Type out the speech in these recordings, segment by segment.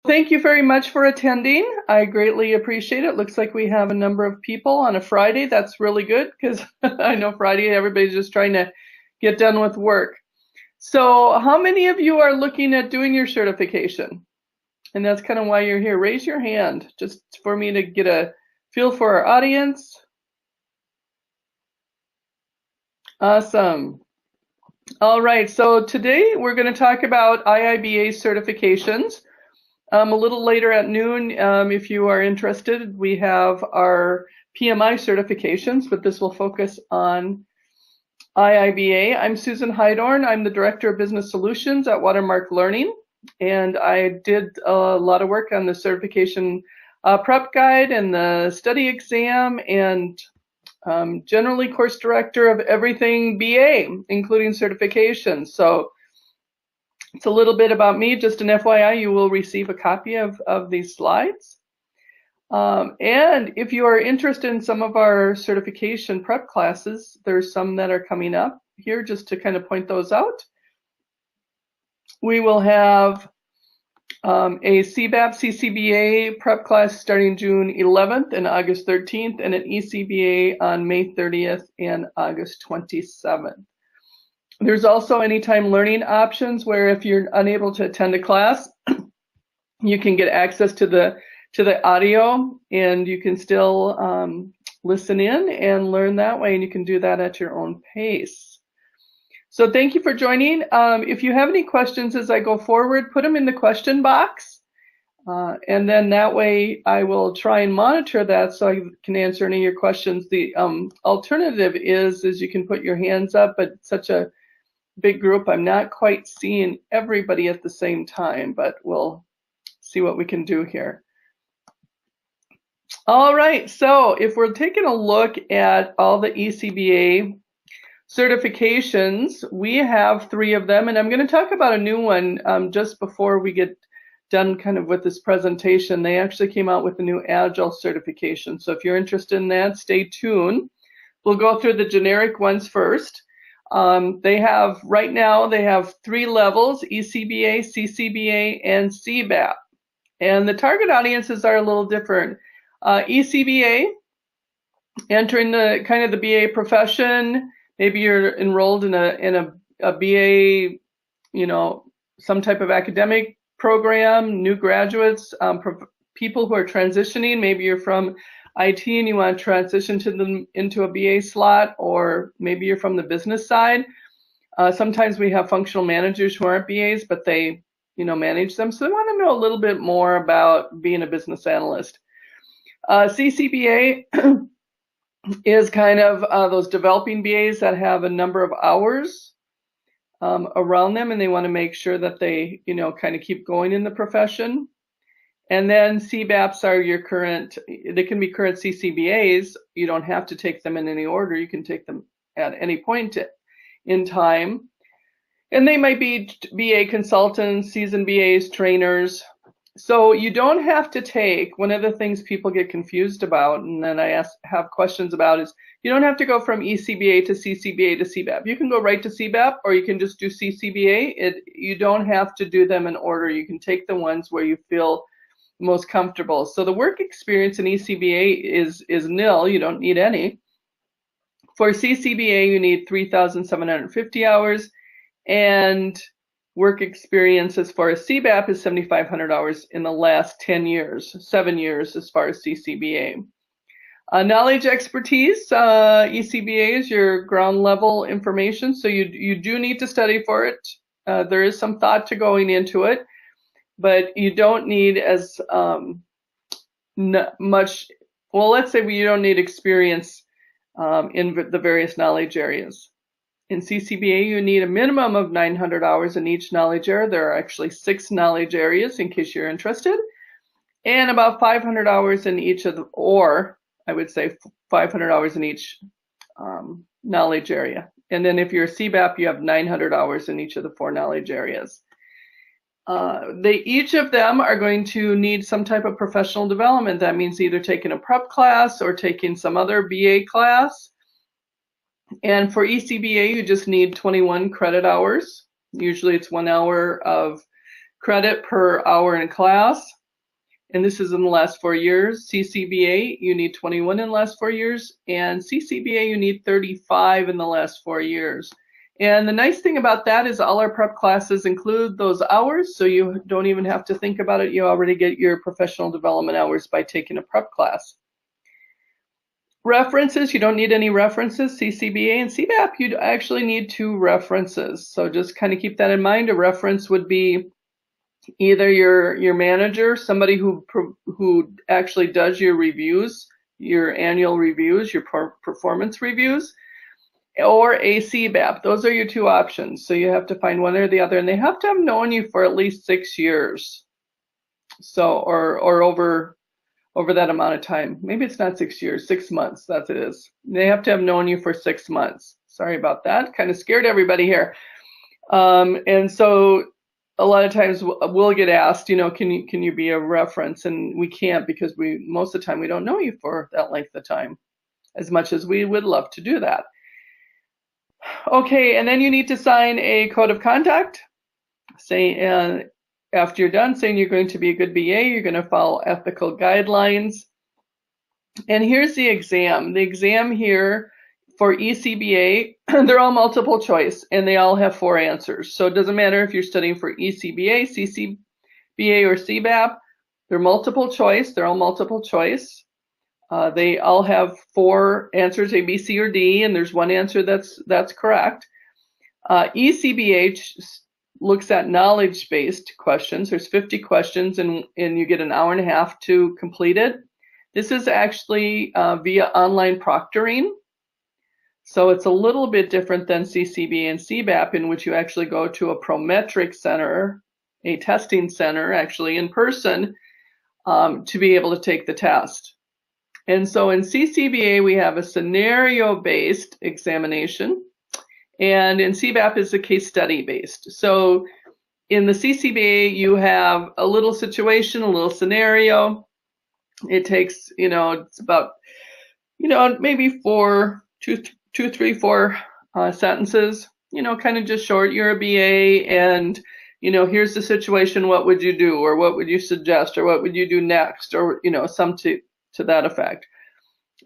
thank you very much for attending. I greatly appreciate it. Looks like we have a number of people on a Friday. That's really good because I know Friday everybody's just trying to get done with work. So how many of you are looking at doing your certification? And that's kind of why you're here. Raise your hand just for me to get a feel for our audience. Awesome. All right, so today we're going to talk about IIBA certifications. A little later at noon, if you are interested, we have our PMI certifications, but this will focus on IIBA. I'm Susan Hydorn. I'm the Director of Business Solutions at Watermark Learning, and I did a lot of work on the certification prep guide and the study exam, and generally course director of everything BA, including certifications. So it's a little bit about me. Just an FYI, you will receive a copy of these slides. And if you are interested in some of our certification prep classes, there's some that are coming up here just to kind of point those out. We will have a CBAP CCBA prep class starting June 11th and August 13th, and an ECBA on May 30th and August 27th. There's also anytime learning options where if you're unable to attend a class, you can get access to the audio, and you can still listen in and learn that way, and you can do that at your own pace. So thank you for joining. If you have any questions as I go forward, put them in the question box, and then that way I will try and monitor that so I can answer any of your questions. The alternative is you can put your hands up, but it's such a big group, I'm not quite seeing everybody at the same time, but we'll see what we can do here. All right, so if we're taking a look at all the ECBA certifications, we have 3 of them, and I'm going to talk about a new one just before we get done kind of with this presentation. They actually came out with a new Agile certification, so if you're interested in that, stay tuned. We'll go through the generic ones first. Right now they have 3 levels: ECBA, CCBA, and CBAP. And the target audiences are a little different. ECBA, entering the kind of the BA profession. Maybe you're enrolled in a BA, you know, some type of academic program, new graduates, people who are transitioning. Maybe you're from IT and you want to transition into a BA slot, or maybe you're from the business side. Sometimes we have functional managers who aren't BAs, but they, you know, manage them. So they want to know a little bit more about being a business analyst. CCBA is kind of those developing BAs that have a number of hours around them, and they want to make sure that they, you know, kind of keep going in the profession. And then CBAPs are your current, they can be current CCBAs. You don't have to take them in any order. You can take them at any point in time. And they might be BA consultants, seasoned BAs, trainers. So you don't have to take, one of the things people get confused about, and then I have questions about, is you don't have to go from ECBA to CCBA to CBAP. You can go right to CBAP, or you can just do CCBA. You don't have to do them in order. You can take the ones where you feel most comfortable. So the work experience in ECBA is nil. You don't need any. For CCBA, you need 3,750 hours, and work experience as far as CBAP is 7,500 hours in the last 10 years, 7 years as far as CCBA. Knowledge expertise, ECBA is your ground level information, so you do need to study for it. There is some thought to going into it, but you don't need as much, well, let's say you don't need experience in the various knowledge areas. In CCBA, you need a minimum of 900 hours in each knowledge area. There are actually 6 knowledge areas in case you're interested, and about 500 hours in each of the, or I would say 500 hours in each knowledge area. And then if you're a CBAP, you have 900 hours in each of the 4 knowledge areas. Each of them are going to need some type of professional development. That means either taking a prep class or taking some other BA class. And for ECBA, you just need 21 credit hours. Usually it's 1 hour of credit per hour in class. and this is in the last 4 years. CCBA, you need 21 in the last 4 years, and CCBA, you need 35 in the last 4 years. And the nice thing about that is all our prep classes include those hours, so you don't even have to think about it. You already get your professional development hours by taking a prep class. References, you don't need any references. CCBA and CBAP, you actually need 2 references. So just kind of keep that in mind. A reference would be either your manager, somebody who actually does your reviews, your annual reviews, your performance reviews, or a CBAP. Those are your 2 options. So you have to find one or the other, and they have to have known you for at least 6 years. So, or over that amount of time. Maybe it's not 6 years, 6 months, that's it is. They have to have known you for 6 months. Sorry about that, kind of scared everybody here. And so a lot of times we'll get asked, can you be a reference? And we can't, because most of the time we don't know you for that length of time, as much as we would love to do that. Okay, and then you need to sign a code of conduct, after you're done, saying you're going to be a good BA, you're going to follow ethical guidelines. And here's the exam. The exam here for ECBA, they're all multiple choice, and they all have 4 answers. So it doesn't matter if you're studying for ECBA, CCBA, or CBAP. They're multiple choice. They're all multiple choice. They all have 4 answers, A, B, C, or D, and there's 1 answer that's correct. ECBA looks at knowledge-based questions. There's 50 questions, and you get an hour and a half to complete it. This is actually via online proctoring. So it's a little bit different than CCBA and CBAP, in which you actually go to a Prometric center, a testing center, actually in person, to be able to take the test. And so in CCBA, we have a scenario-based examination, and in CBAP is a case study-based. So in the CCBA, you have a little situation, a little scenario. It takes, it's about, maybe 2, 3, 4 sentences, kind of just short. You're a BA, and, here's the situation. What would you do? Or what would you suggest? Or what would you do next? Or, some to that effect.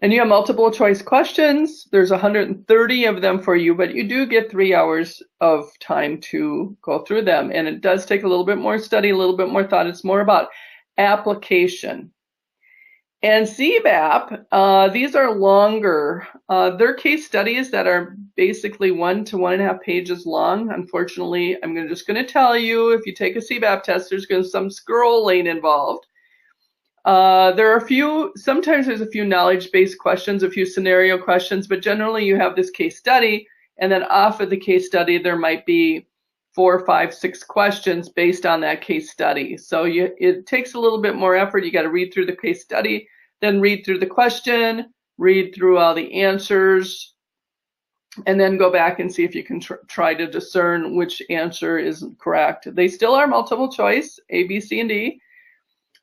And you have multiple choice questions. There's 130 of them for you, but you do get 3 hours of time to go through them. And it does take a little bit more study, a little bit more thought. It's more about application. And CBAP, these are longer. They're case studies that are basically 1 to 1.5 pages long. Unfortunately, I'm just going to tell you, if you take a CBAP test, there's going to be some scrolling involved. There are sometimes there's a few knowledge-based questions, a few scenario questions, but generally you have this case study, and then off of the case study, there might be 4, 5, 6 questions based on that case study. So it takes a little bit more effort. You got to read through the case study, then read through the question, read through all the answers, and then go back and see if you can try to discern which answer is correct. They still are multiple choice, A, B, C, and D.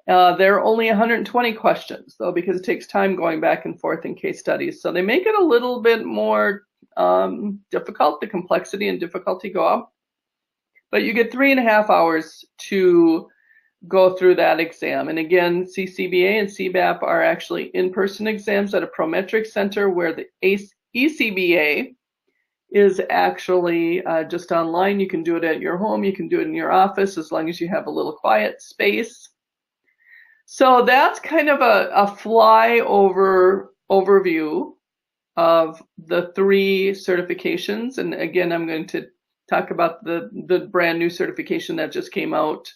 They're only 120 questions, though, because it takes time going back and forth in case studies. So they make it a little bit more difficult. The complexity and difficulty go up. But you get 3.5 hours to go through that exam. And again, CCBA and CBAP are actually in-person exams at a Prometric center, where the ECBA is actually just online. You can do it at your home. You can do it in your office, as long as you have a little quiet space. So that's kind of a flyover overview of the 3 certifications. And again, I'm going to talk about the brand new certification that just came out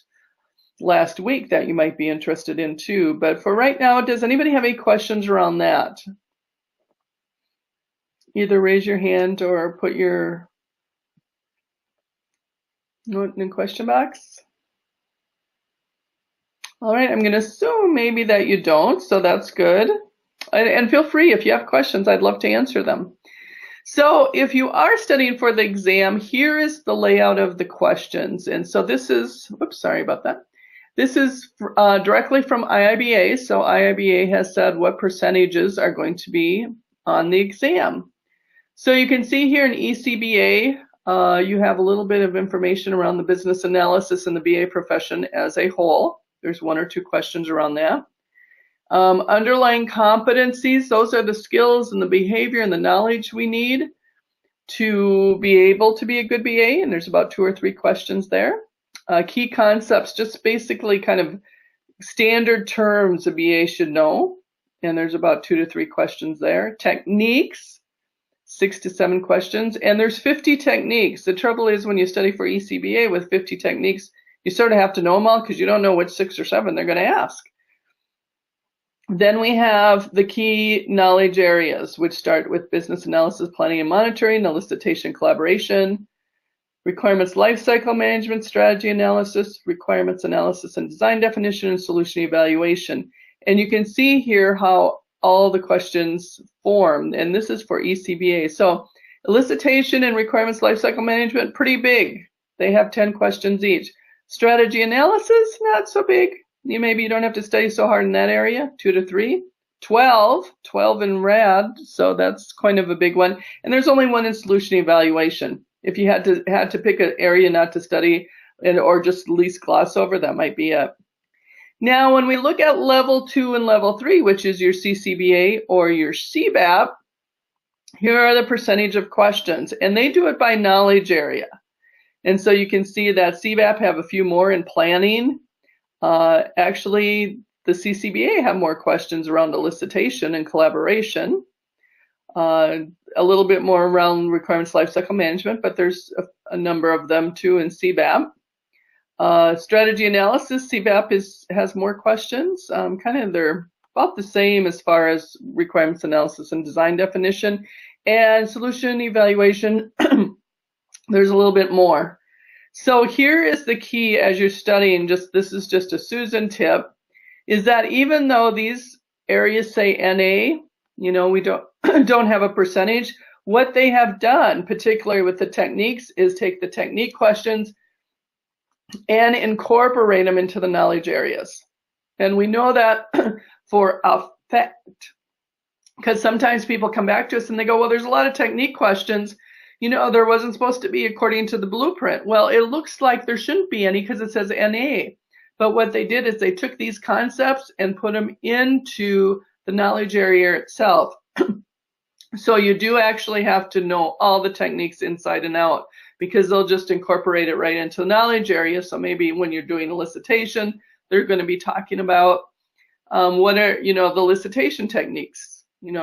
last week that you might be interested in too. But for right now, does anybody have any questions around that? Either raise your hand or put your note in the question box. All right, I'm going to assume maybe that you don't, so that's good. And feel free, if you have questions, I'd love to answer them. So if you are studying for the exam, here is the layout of the questions. And so this is, oops, sorry about that. This is directly from IIBA. So IIBA has said what percentages are going to be on the exam. So you can see here in ECBA, you have a little bit of information around the business analysis and the BA profession as a whole. There's 1 or 2 questions around that. Underlying competencies, those are the skills and the behavior and the knowledge we need to be able to be a good BA, and there's about 2 or 3 questions there. Key concepts, just basically kind of standard terms a BA should know, and there's about 2 to 3 questions there. Techniques, 6 to 7 questions, and there's 50 techniques. The trouble is when you study for ECBA with 50 techniques, you sort of have to know them all because you don't know which 6 or 7 they're going to ask. Then we have the key knowledge areas, which start with business analysis, planning and monitoring, elicitation, collaboration, requirements lifecycle management, strategy analysis, requirements analysis and design definition, and solution evaluation. And you can see here how all the questions form, and this is for ECBA. So elicitation and requirements lifecycle management, pretty big. They have 10 questions each. Strategy analysis, not so big. Maybe you don't have to study so hard in that area, 2 to 3. 12 in red, so that's kind of a big one. And there's only 1 in solution evaluation. If you had to pick an area not to study or just at least gloss over, that might be it. Now, when we look at level 2 and level 3, which is your CCBA or your CBAP, here are the percentage of questions, and they do it by knowledge area. And so you can see that CBAP have a few more in planning. Actually, the CCBA have more questions around elicitation and collaboration, a little bit more around requirements lifecycle management, but there's a number of them too in CBAP. Strategy analysis, CBAP has more questions. They're about the same as far as requirements analysis and design definition. And solution evaluation, there's a little bit more. So here is the key as you're studying, this is just a Susan tip, is that even though these areas say NA, we don't have a percentage, what they have done, particularly with the techniques, is take the technique questions and incorporate them into the knowledge areas. And we know that for a fact, because sometimes people come back to us and they go, well, there's a lot of technique questions. There wasn't supposed to be according to the blueprint. Well, it looks like there shouldn't be any because it says NA. But what they did is they took these concepts and put them into the knowledge area itself. So you do actually have to know all the techniques inside and out because they'll just incorporate it right into the knowledge area. So maybe when you're doing elicitation, they're going to be talking about what are, the elicitation techniques.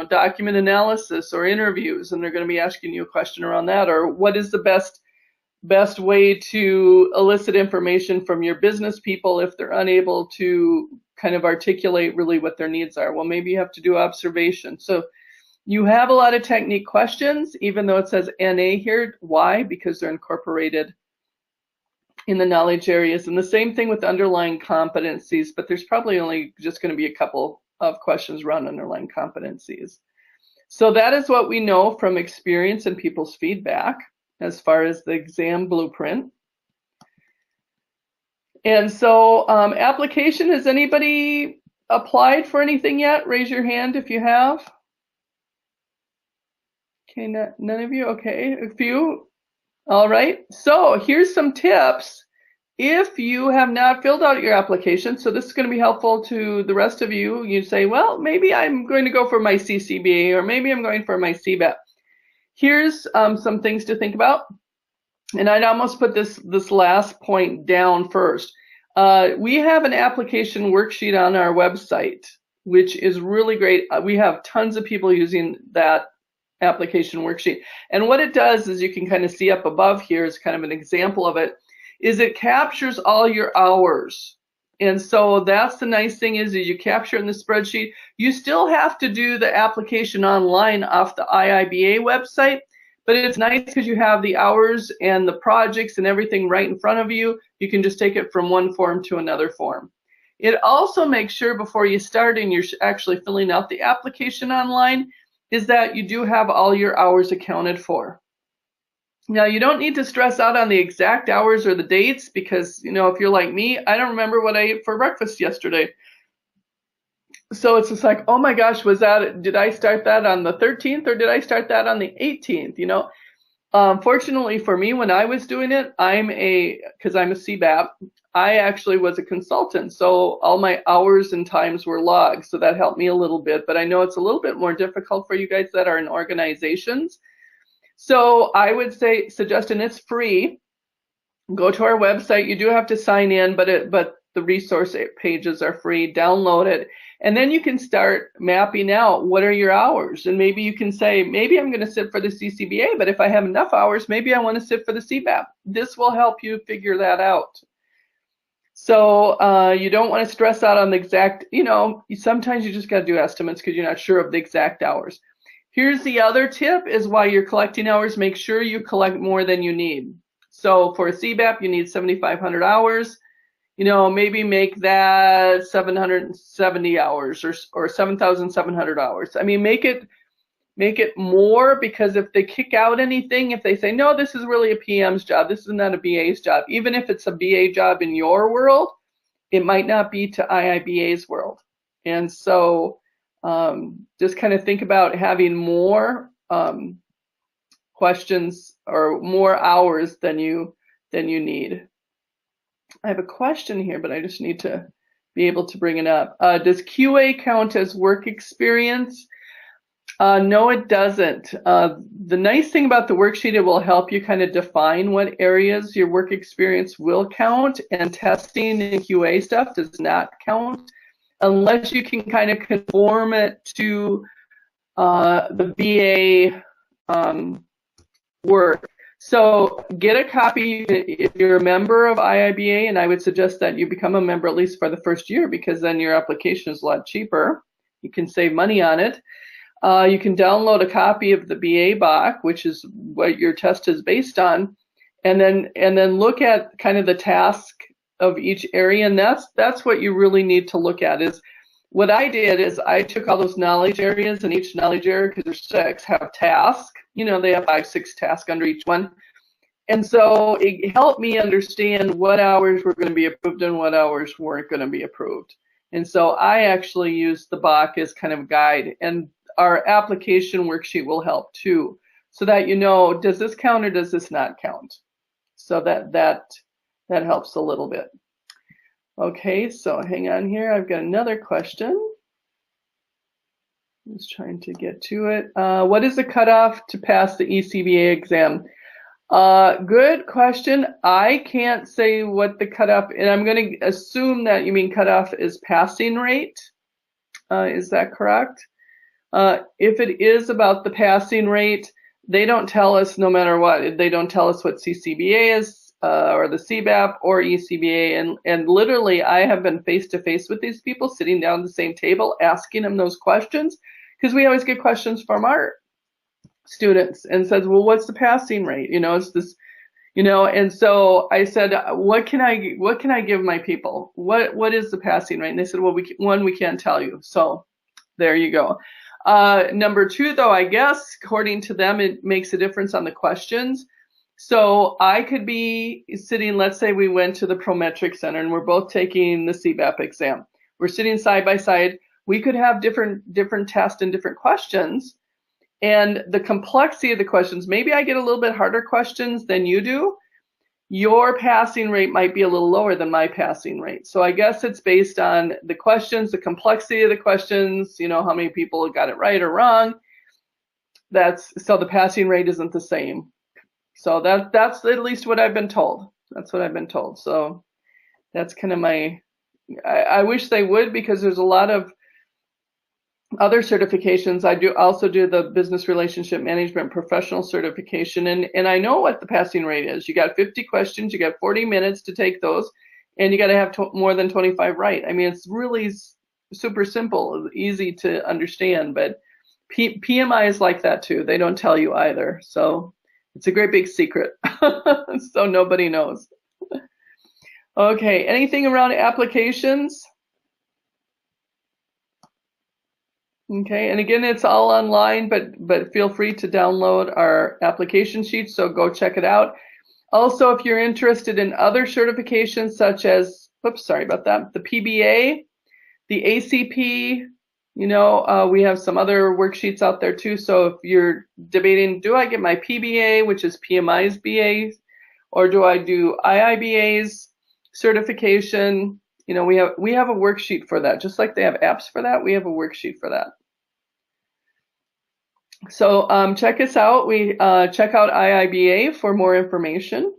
Document analysis or interviews, and they're going to be asking you a question around that, or what is the best way to elicit information from your business people if they're unable to kind of articulate really what their needs are. Well, maybe you have to do observation. So you have a lot of technique questions, even though it says NA here. Why? Because they're incorporated in the knowledge areas. And the same thing with underlying competencies, but there's probably only just going to be a couple of questions around underlying competencies. So that is what we know from experience and people's feedback as far as the exam blueprint. And so application, has anybody applied for anything yet? Raise your hand if you have. Okay, none of you? Okay, a few. All right, so here's some tips. If you have not filled out your application, so this is going to be helpful to the rest of you. You say, well, maybe I'm going to go for my CCBA, or maybe I'm going for my CBAP. Here's some things to think about. And I'd almost put this last point down first. We have an application worksheet on our website, which is really great. We have tons of people using that application worksheet. And what it does is, you can kind of see up above here is kind of an example of it, is it captures all your hours. And so that's the nice thing is you capture it in the spreadsheet. You still have to do the application online off the IIBA website, but it's nice because you have the hours and the projects and everything right in front of you. You can just take it from one form to another form. It also makes sure before you start and you're actually filling out the application online is that you do have all your hours accounted for. Now, you don't need to stress out on the exact hours or the dates because, if you're like me, I don't remember what I ate for breakfast yesterday. So it's just like, oh my gosh, did I start that on the 13th or did I start that on the 18th? Fortunately for me, when I was doing it, because I'm a CBAP, I actually was a consultant, so all my hours and times were logged, so that helped me a little bit, but I know it's a little bit more difficult for you guys that are in organizations. So I would say, suggest, and it's free, go to our website. You do have to sign in, but the resource pages are free. Download it, and then you can start mapping out what are your hours. And maybe you can say, maybe I'm going to sit for the CCBA, but if I have enough hours, maybe I want to sit for the CBAP. This will help you figure that out. So you don't want to stress out on the exact, sometimes you just got to do estimates because you're not sure of the exact hours. Here's the other tip is while you're collecting hours, make sure you collect more than you need. So for a CBAP, you need 7,500 hours. Maybe make that 770 hours or 7,700 hours. I mean, make it more, because if they kick out anything, if they say, no, this is really a PM's job, this is not a BA's job, even if it's a BA job in your world, it might not be to IIBA's world. And so just kind of think about having more questions or more hours than you need. I have a question here, but I just need to be able to bring it up. Does QA count as work experience? No, it doesn't. The nice thing about the worksheet, it will help you kind of define what areas your work experience will count, and testing and QA stuff does not count unless you can kind of conform it to the BA work. So get a copy if you're a member of IIBA, and I would suggest that you become a member at least for the first year, because then your application is a lot cheaper. You can save money on it. You can download a copy of the BA BOK, which is what your test is based on, and then look at kind of the task of each area, and that's what you really need to look at. Is what I did is I took all those knowledge areas, and each knowledge area, because there's 6, have tasks. They have 5, 6 tasks under each one. And so it helped me understand what hours were going to be approved and what hours weren't going to be approved. And so I actually used the BOK as kind of a guide, and our application worksheet will help too, so that does this count or does this not count? So that helps a little bit. Okay, so hang on here. I've got another question. I'm just trying to get to it. What is the cutoff to pass the ECBA exam? Good question. I can't say what the cutoff, and I'm going to assume that you mean cutoff is passing rate. Is that correct? If it is about the passing rate, they don't tell us no matter what. They don't tell us what CCBA is, or the CBAP or ECBA. And literally, I have been face-to-face with these people, sitting down at the same table, asking them those questions, because we always get questions from our students and says, well, what's the passing rate? It's this, and so I said, what can I give my people? What is the passing rate? And they said, well, we can't tell you. So there you go. Number 2, though, I guess, according to them, it makes a difference on the questions. So I could be sitting, let's say we went to the Prometric Center and we're both taking the CBAP exam. We're sitting side by side. We could have different tests and different questions. And the complexity of the questions, maybe I get a little bit harder questions than you do. Your passing rate might be a little lower than my passing rate. So I guess it's based on the questions, the complexity of the questions, how many people got it right or wrong. So the passing rate isn't the same. So that's at least what I've been told. That's what I've been told. So that's kind of I wish they would, because there's a lot of other certifications. I also do the Business Relationship Management Professional Certification, and I know what the passing rate is. You got 50 questions, you got 40 minutes to take those, and you got to have more than 25 right. I mean, it's really super simple, easy to understand, but PMI is like that too. They don't tell you either. So it's a great big secret. So nobody knows. Okay, anything around applications? Okay, and again, it's all online, but feel free to download our application sheet, so go check it out. Also, if you're interested in other certifications such as, sorry about that, the PBA, the ACP, we have some other worksheets out there too. So if you're debating, do I get my PBA, which is PMI's BA, or do I do IIBA's? certification, you know, we have a worksheet for that. Just like they have apps for that, we have a worksheet for that. So check us out. We check out IIBA for more information.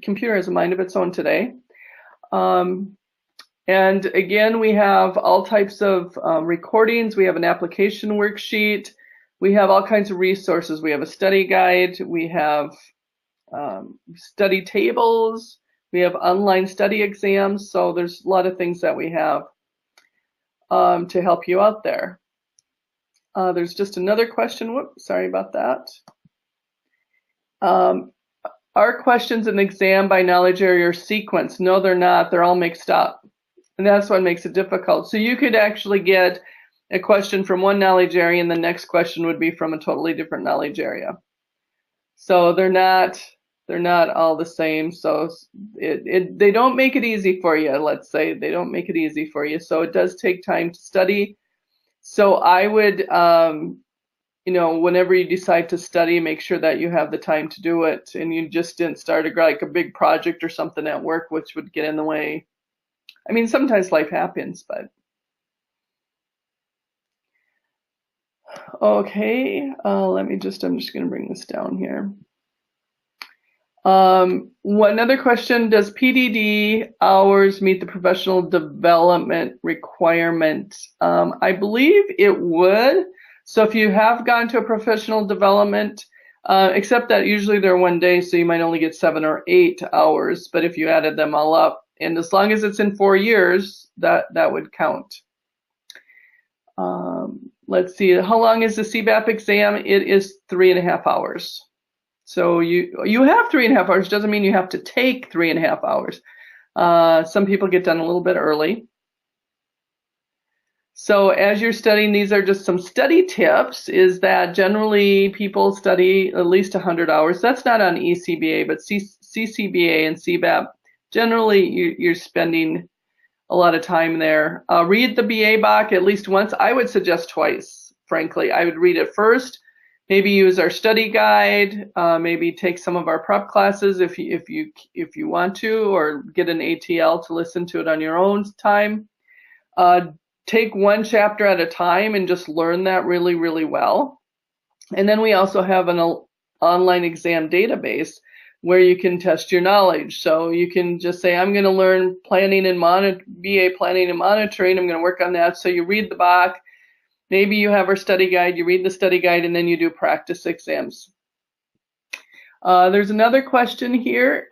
Computer has a mind of its own today. And again, we have all types of recordings. We have an application worksheet. We have all kinds of resources. We have a study guide. We have study tables. We have online study exams. So there's a lot of things that we have to help you out there. There's just another question. Whoops, sorry about that. Are questions in the exam by knowledge area or sequence? No, they're not. They're all mixed up. And that's what makes it difficult. So you could actually get a question from one knowledge area and the next question would be from a totally different knowledge area. So they're not all the same. So they don't make it easy for you, let's say. They don't make it easy for you. So it does take time to study. So I would you know, whenever you decide to study, make sure that you have the time to do it and you just didn't start like a big project or something at work which would get in the way. I mean, sometimes life happens, but. Okay, I'm just going to bring this down here. Another question, does PDD hours meet the professional development requirement? I believe it would. So if you have gone to a professional development, except that usually they're 1 day, so you might only get 7 or 8 hours. But if you added them all up, and as long as it's in 4 years, that would count. Let's see, how long is the CBAP exam? It is 3.5 hours. So you have 3.5 hours. Doesn't mean you have to take 3.5 hours. Some people get done a little bit early. So as you're studying, these are just some study tips, is that generally people study at least 100 hours. That's not on ECBA, but CCBA and CBAP, generally you're spending a lot of time there. Read the BA BOK at least once. I would suggest twice, frankly. I would read it first, maybe use our study guide, maybe take some of our prep classes if you want to, or get an ATL to listen to it on your own time. Take one chapter at a time and just learn that really, really well. And then we also have an online exam database where you can test your knowledge. So you can just say, I'm going to learn planning and BA planning and monitoring. I'm going to work on that. So you read the BOK. Maybe you have our study guide. You read the study guide, and then you do practice exams. There's another question here.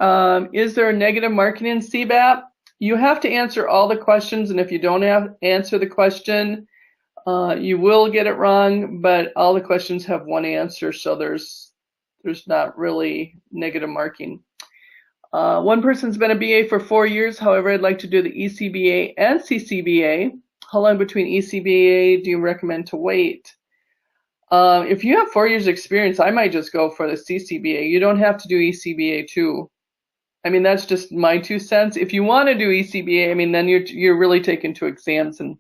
Is there a negative marking in CBAP? You have to answer all the questions, and if you don't answer the question, you will get it wrong, but all the questions have one answer, so there's not really negative marking. One person's been a BA for 4 years, however, I'd like to do the ECBA and CCBA. How long between ECBA do you recommend to wait? If you have 4 years experience, I might just go for the CCBA. You don't have to do ECBA too. I mean, that's just my 2 cents. If you want to do ECBA, I mean, then you're really taking 2 exams, and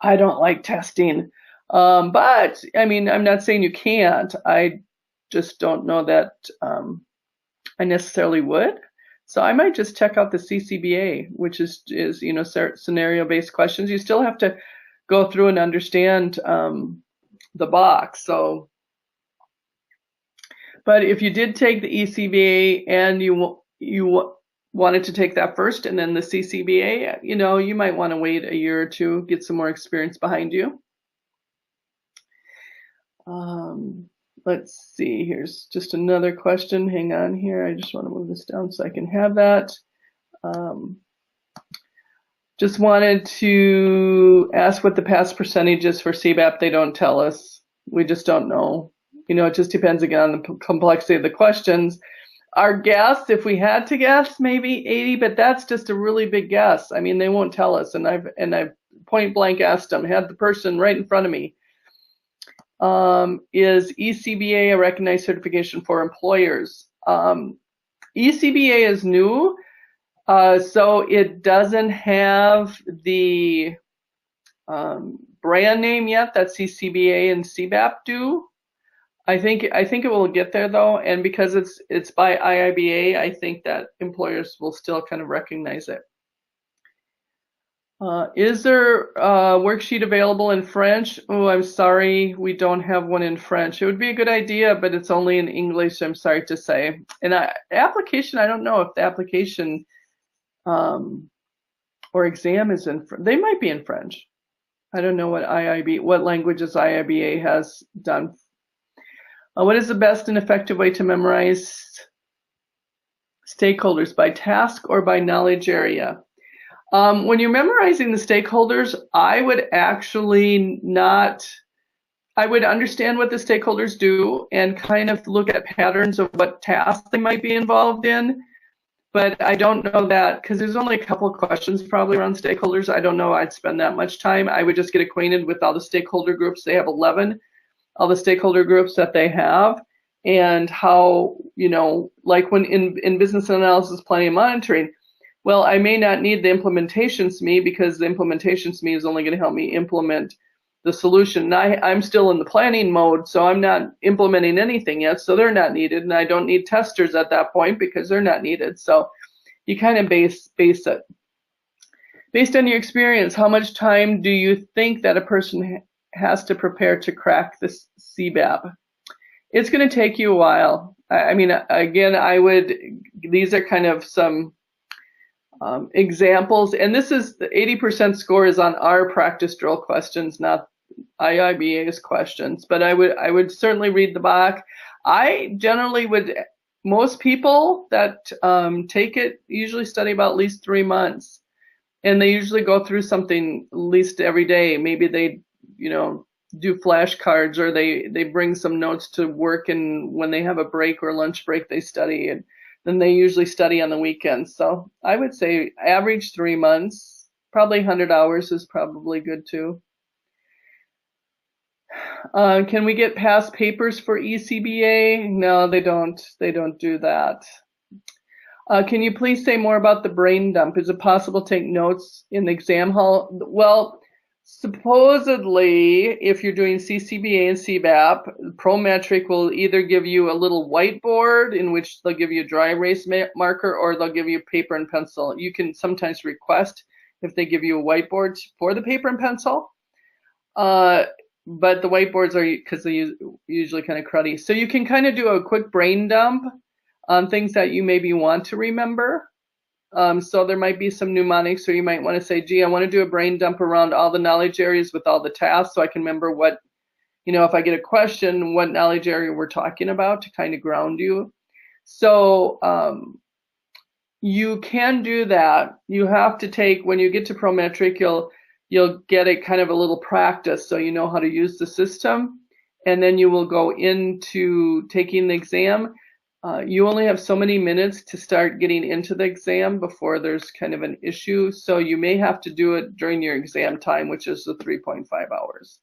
I don't like testing. But I mean, I'm not saying you can't. I just don't know that I necessarily would. So I might just check out the CCBA, which is you know, scenario-based questions. You still have to go through and understand the box. So, but if you did take the ECBA and you wanted to take that first and then the CCBA, you know, you might want to wait a year or two, get some more experience behind you. Let's see, here's just another question. Hang on here. I just want to move this down so I can have that. Just wanted to ask what the pass percentage is for CBAP. They don't tell us. We just don't know. You know, it just depends again on the complexity of the questions. Our guess, if we had to guess, maybe 80, but that's just a really big guess. I mean, they won't tell us, and I've point blank asked them, had the person right in front of me. Is ECBA a recognized certification for employers? ECBA is new, so it doesn't have the brand name yet that CCBA and CBAP do. I think it will get there though, and because it's by IIBA, I think that employers will still kind of recognize it. Is there a worksheet available in French? Oh, I'm sorry, we don't have one in French. It would be a good idea, but it's only in English, I'm sorry to say. And application, I don't know if the application or exam is in French. They might be in French. I don't know what languages IIBA has done. What is the best and effective way to memorize stakeholders, by task or by knowledge area? When you're memorizing the stakeholders, I would understand what the stakeholders do and kind of look at patterns of what tasks they might be involved in. But I don't know that, because there's only a couple of questions probably around stakeholders. I don't know I'd spend that much time. I would just get acquainted with all the stakeholder groups. They have 11, all the stakeholder groups that they have, and how, like when in business analysis, planning and monitoring, well, I may not need the implementation SME, because the implementation SME is only going to help me implement the solution. And I'm still in the planning mode, so I'm not implementing anything yet, so they're not needed. And I don't need testers at that point because they're not needed. So you kind of base it. Based on your experience, how much time do you think that a person has to prepare to crack this CBAP? It's going to take you a while. I mean, again, these are kind of some examples, and this is the 80% score is on our practice drill questions, not IIBA's questions, but I would certainly read the back. I generally would, most people that take it usually study about at least 3 months, and they usually go through something at least every day. Maybe they, do flashcards, or they bring some notes to work, and when they have a break or lunch break, they study, and then they usually study on the weekends. So I would say average 3 months, probably 100 hours is probably good too. Can we get past papers for ECBA? No, they don't do that. Can you please say more about the brain dump? Is it possible to take notes in the exam hall? Well, supposedly, if you're doing CCBA and CBAP, Prometric will either give you a little whiteboard in which they'll give you a dry erase marker, or they'll give you paper and pencil. You can sometimes request if they give you a whiteboard for the paper and pencil. But the whiteboards are, because they're usually kind of cruddy. So you can kind of do a quick brain dump on things that you maybe want to remember. So there might be some mnemonics, or you might want to say, gee, I want to do a brain dump around all the knowledge areas with all the tasks, so I can remember what, if I get a question, what knowledge area we're talking about, to kind of ground you. So you can do that. You have to take, when you get to Prometric, you'll get a kind of a little practice, so you know how to use the system, and then you will go into taking the exam. You only have so many minutes to start getting into the exam before there's kind of an issue, so you may have to do it during your exam time, which is the 3.5 hours.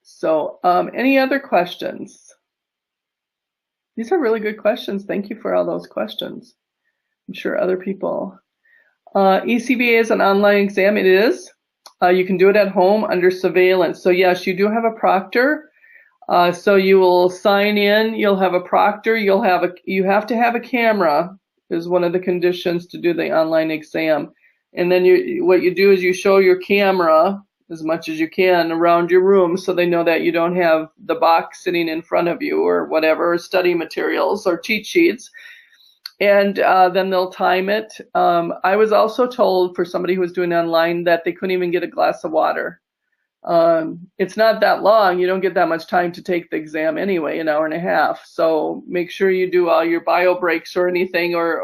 So any other questions? These are really good questions. Thank you for all those questions. I'm sure other people. ECBA is an online exam. It is. You can do it at home under surveillance. So yes, you do have a proctor. So you will sign in. You'll have a proctor. You have to have a camera, is one of the conditions to do the online exam. And then what you do is you show your camera as much as you can around your room, so they know that you don't have the box sitting in front of you or whatever, study materials or cheat sheets. And then they'll time it. I was also told, for somebody who was doing online, that they couldn't even get a glass of water. It's not that long. You don't get that much time to take the exam anyway, an hour and a half. So make sure you do all your bio breaks or anything, or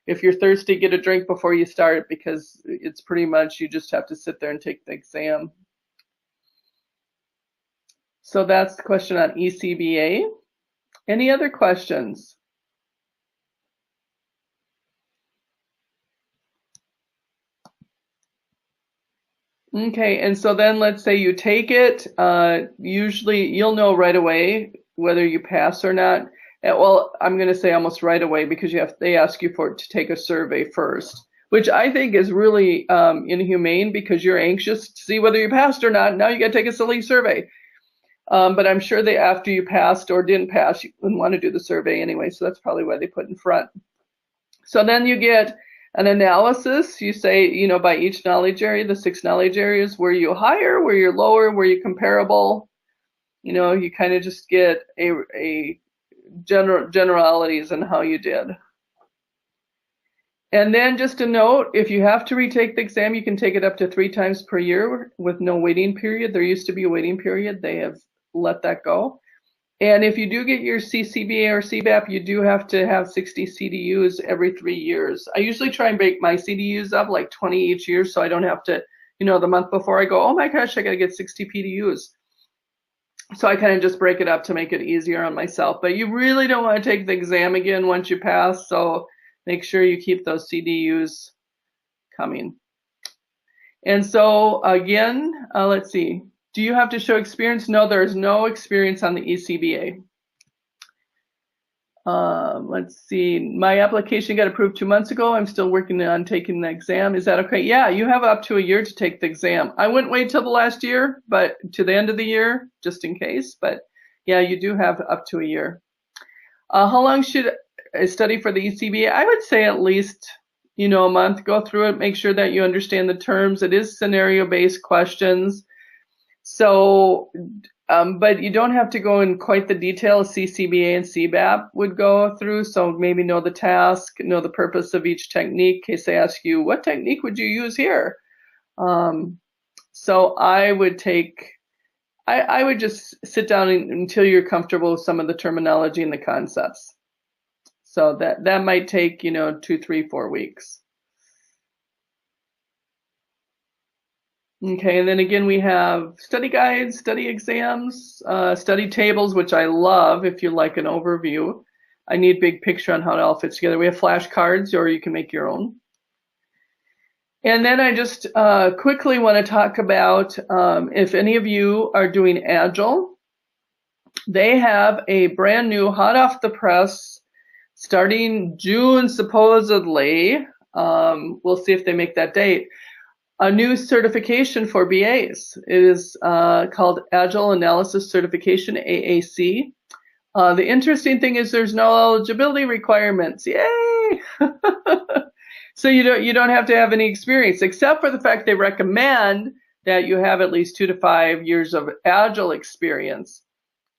if you're thirsty, get a drink before you start, because it's pretty much, you just have to sit there and take the exam. So that's the question on ECBA. Any other questions? Okay, and so then let's say you take it. Usually you'll know right away whether you pass or not. Well, I'm going to say almost right away, because they ask you to take a survey first. which I think is really inhumane because you're anxious to see whether you passed or not. Now you got to take a silly survey. But I'm sure they, after you passed or didn't pass, you wouldn't want to do the survey anyway. So that's probably why they put in front. So then you get an analysis. You say, you know, by each knowledge area, the 6 knowledge areas, were you higher, were you lower, were you comparable? You know, you kind of just get a generalities on how you did. And then just a note, if you have to retake the exam, you can take it up to 3 times per year with no waiting period. There used to be a waiting period. They have let that go. And if you do get your CCBA or CBAP, you do have to have 60 CDUs every 3 years. I usually try and break my CDUs up like 20 each year so I don't have to, you know, the month before I go, oh my gosh, I got to get 60 PDUs. So I kind of just break it up to make it easier on myself. But you really don't want to take the exam again once you pass. So make sure you keep those CDUs coming. And so again, let's see. Do you have to show experience? No, there is no experience on the ECBA. Let's see. My application got approved 2 months ago. I'm still working on taking the exam. Is that okay? Yeah, you have up to a year to take the exam. I wouldn't wait till the last year, but to the end of the year, just in case. But yeah, you do have up to a year. How long should I study for the ECBA? I would say at least, you know, a month. Go through it. Make sure that you understand the terms. It is scenario-based questions. So, but you don't have to go in quite the detail CCBA and CBAP would go through. So maybe know the task, know the purpose of each technique. In case they ask you, what technique would you use here? So I would I would just sit down until you're comfortable with some of the terminology and the concepts. So that might take, you know, 2, 3, 4 weeks. Okay, and then again, we have study guides, study exams, study tables, which I love if you like an overview. I need big picture on how it all fits together. We have flashcards, or you can make your own. And then I just quickly want to talk about if any of you are doing Agile, they have a brand new, hot off the press, starting June supposedly. We'll see if they make that date. A new certification for BAs. It is called Agile Analysis Certification, AAC. The interesting thing is there's no eligibility requirements. Yay! So you don't have to have any experience, except for the fact they recommend that you have at least 2 to 5 years of Agile experience.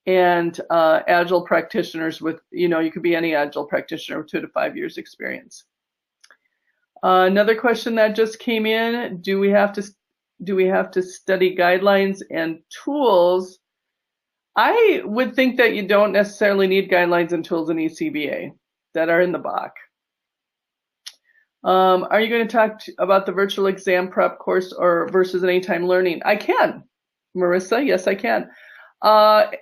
And Agile practitioners with, you know, you could be any Agile practitioner with 2 to 5 years experience. Another question that just came in, do we have to study guidelines and tools? I would think that you don't necessarily need guidelines and tools in ECBA that are in the BOK. Are you going to talk about the virtual exam prep course or versus an anytime learning? I can. Marissa, yes, I can.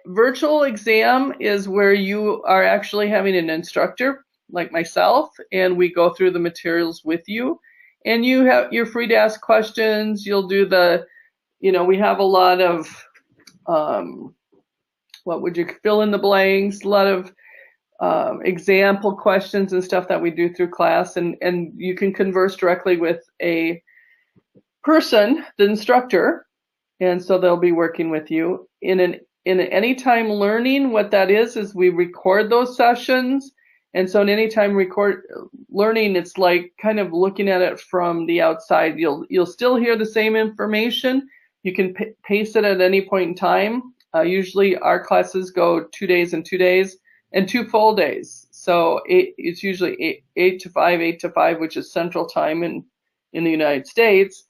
Virtual exam is where you are actually having an instructor like myself, and we go through the materials with you, and you're free to ask questions. You'll do the, you know, we have a lot of, what would you fill in the blanks, a lot of example questions and stuff that we do through class, and you can converse directly with a person, the instructor, and so they'll be working with you. In an anytime learning, what that is we record those sessions. And so in anytime learning, it's like kind of looking at it from the outside. You'll still hear the same information. You can pace it at any point in time. Usually our classes go 2 days and 2 days and 2 full days. So it's usually 8 to 5, which is Central Time in the United States.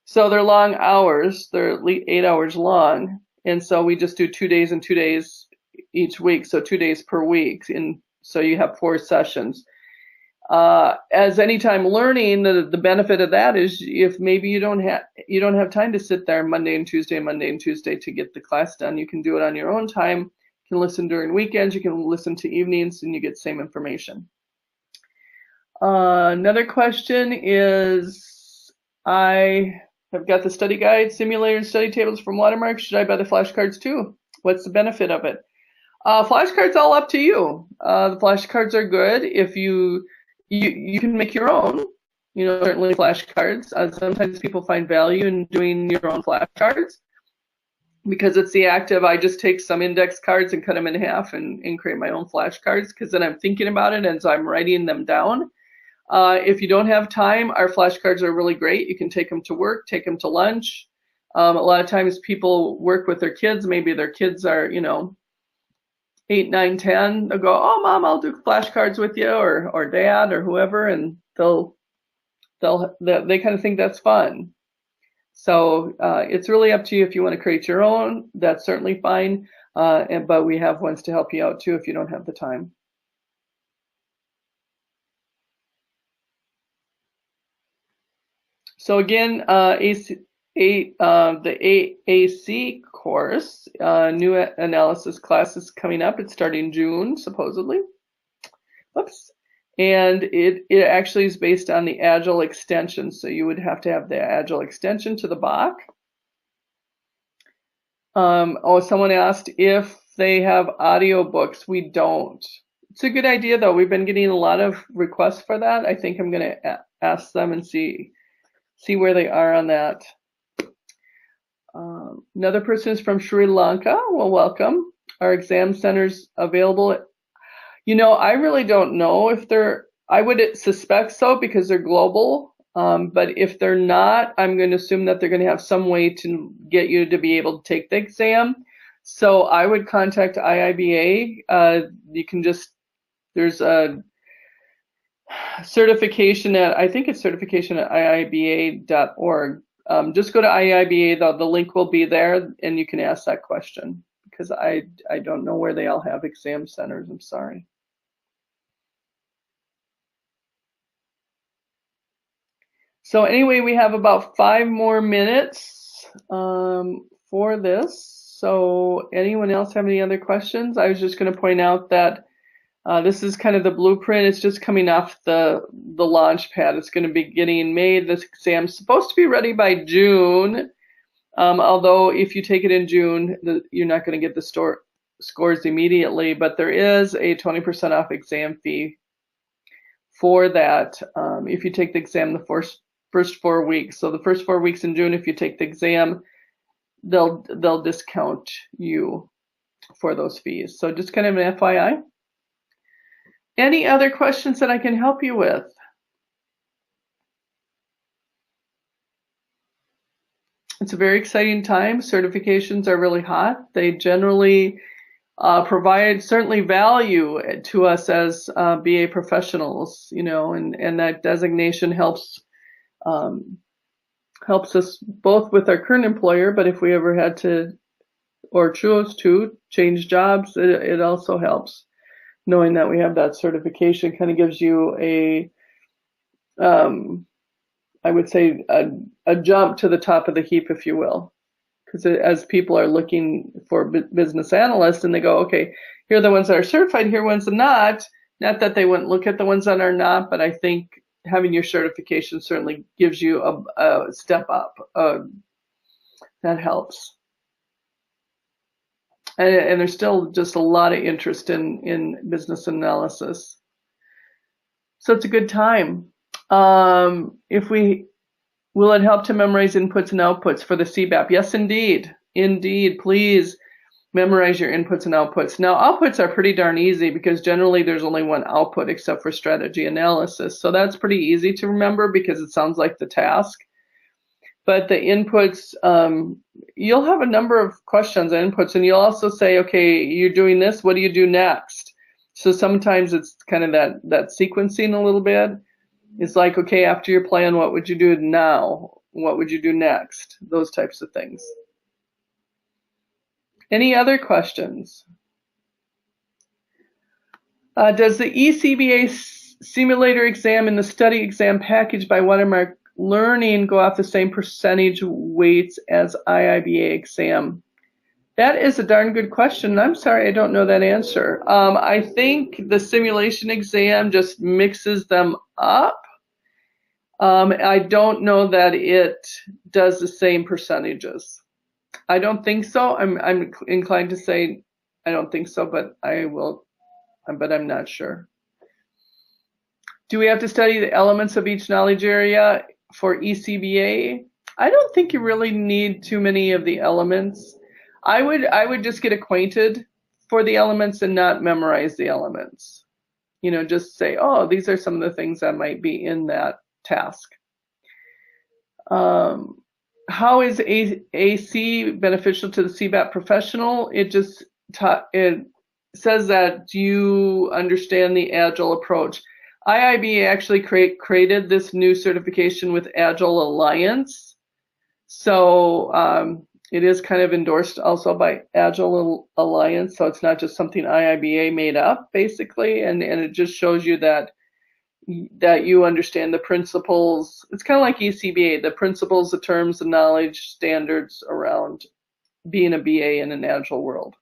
So they're long hours. They're at least 8 hours long. And so we just do 2 days and 2 days each week. So 2 days per week. So you have 4 sessions. As anytime learning, the benefit of that is if maybe you don't have time to sit there Monday and Tuesday to get the class done, you can do it on your own time. You can listen during weekends, you can listen to evenings, and you get the same information. Another question is, I have got the study guide, simulator, and study tables from Watermark. Should I buy the flashcards too? What's the benefit of it? Flashcards, all up to you. The flashcards are good if you can make your own. certainly flashcards. Sometimes people find value in doing your own flashcards because it's the act of I just take some index cards and cut them in half and create my own flashcards, because then I'm thinking about it and so I'm writing them down. If you don't have time, our flashcards are really great. You can take them to work, take them to lunch. A lot of times people work with their kids. Maybe their kids are, 8, 9, 10. They'll go, oh, Mom, I'll do flashcards with you, or Dad, or whoever, and they kind of think that's fun. So it's really up to you if you want to create your own. That's certainly fine. But we have ones to help you out too if you don't have the time. So again, the AAC course, new analysis class is coming up. It's starting June, supposedly. Whoops. And it actually is based on the Agile extension. So you would have to have the Agile extension to the BAC. Someone asked if they have audiobooks. We don't. It's a good idea, though. We've been getting a lot of requests for that. I think I'm going to ask them and see where they are on that. Another person is from Sri Lanka. Well, welcome. Are exam centers available? I really don't know if I would suspect so because they're global. But if they're not, I'm going to assume that they're going to have some way to get you to be able to take the exam. So I would contact IIBA. There's a certification I think it's certification at IIBA.org. Just go to IIBA, the link will be there, and you can ask that question, because I don't know where they all have exam centers. I'm sorry. So anyway, we have about 5 more minutes for this. So anyone else have any other questions? I was just going to point out that this is kind of the blueprint. It's just coming off the launch pad. It's going to be getting made. This exam's supposed to be ready by June. Although if you take it in June, you're not going to get the scores immediately, but there is a 20% off exam fee for that if you take the exam the first 4 weeks. So the first 4 weeks in June, if you take the exam, they'll discount you for those fees. So just kind of an FYI. Any other questions that I can help you with? It's a very exciting time. Certifications are really hot. They generally provide certainly value to us as BA professionals, and that designation helps us both with our current employer, but if we ever had to or chose to change jobs, it also helps. Knowing that we have that certification kind of gives you I would say a jump to the top of the heap, if you will. Because as people are looking for business analysts and they go, okay, here are the ones that are certified, here are ones that are not that they wouldn't look at the ones that are not, but I think having your certification certainly gives you a step up. That helps. And there's still just a lot of interest in business analysis. So it's a good time. Will it help to memorize inputs and outputs for the CBAP? Yes, indeed. Indeed, please memorize your inputs and outputs. Now, outputs are pretty darn easy because generally there's only one output except for strategy analysis. So that's pretty easy to remember because it sounds like the task. But the inputs, you'll have a number of questions and inputs, and you'll also say, okay, you're doing this, what do you do next? So sometimes it's kind of that sequencing a little bit. It's like, okay, after your plan, what would you do now? What would you do next? Those types of things. Any other questions? Does the ECBA simulator exam and the study exam package by Watermark Learning go off the same percentage weights as IIBA exam? That is a darn good question. I'm sorry, I don't know that answer. I think the simulation exam just mixes them up. I don't know that it does the same percentages. I don't think so. I'm inclined to say I don't think so, but I'm not sure. Do we have to study the elements of each knowledge area for ECBA? I don't think you really need too many of the elements. I would just get acquainted for the elements and not memorize the elements. Just say, oh, these are some of the things that might be in that task. How is AC beneficial to the CBAP professional? It says that, do you understand the Agile approach? IIBA actually created this new certification with Agile Alliance. So it is kind of endorsed also by Agile Alliance. So it's not just something IIBA made up, basically. And it just shows you that you understand the principles. It's kind of like ECBA, the principles, the terms, the knowledge, standards around being a BA in an Agile world.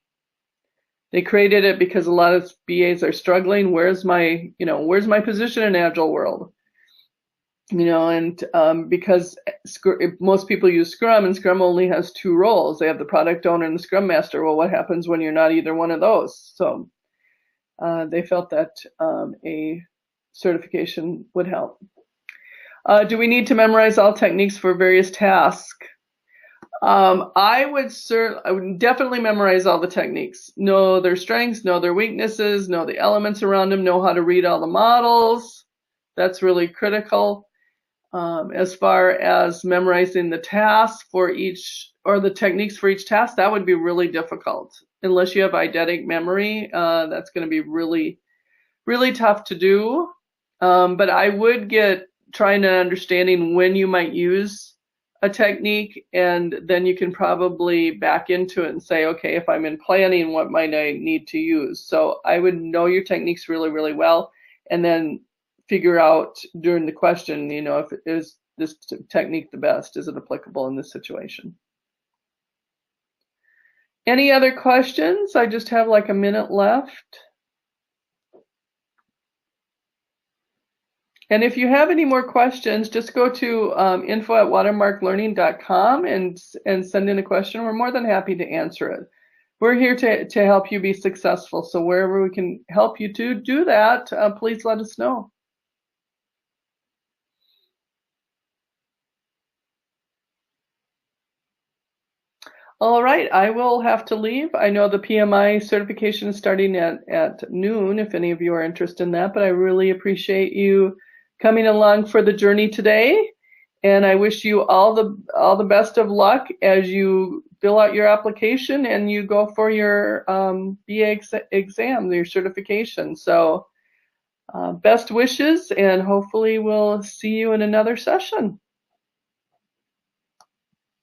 They created it because a lot of BAs are struggling. Where's my position in Agile world? And because most people use Scrum, and Scrum only has 2 roles. They have the product owner and the Scrum Master. Well, what happens when you're not either one of those? So they felt that a certification would help. Do we need to memorize all techniques for various tasks? I would definitely memorize all the techniques. Know their strengths, know their weaknesses, know the elements around them, know how to read all the models. That's really critical. As far as memorizing the task for each, or the techniques for each task, that would be really difficult. Unless you have eidetic memory, that's going to be really, really tough to do. But I would get trying to understanding when you might use a technique, and then you can probably back into it and say, okay, if I'm in planning, what might I need to use? So I would know your techniques really, really well, and then figure out during the question, if is this technique the best? Is it applicable in this situation? Any other questions? I just have like a minute left. And if you have any more questions, just go to info@watermarklearning.com and send in a question. We're more than happy to answer it. We're here to help you be successful. So wherever we can help you to do that, please let us know. All right, I will have to leave. I know the PMI certification is starting at noon, if any of you are interested in that, but I really appreciate you coming along for the journey today. And I wish you all the best of luck as you fill out your application and you go for your BA exam, your certification. So best wishes, and hopefully we'll see you in another session.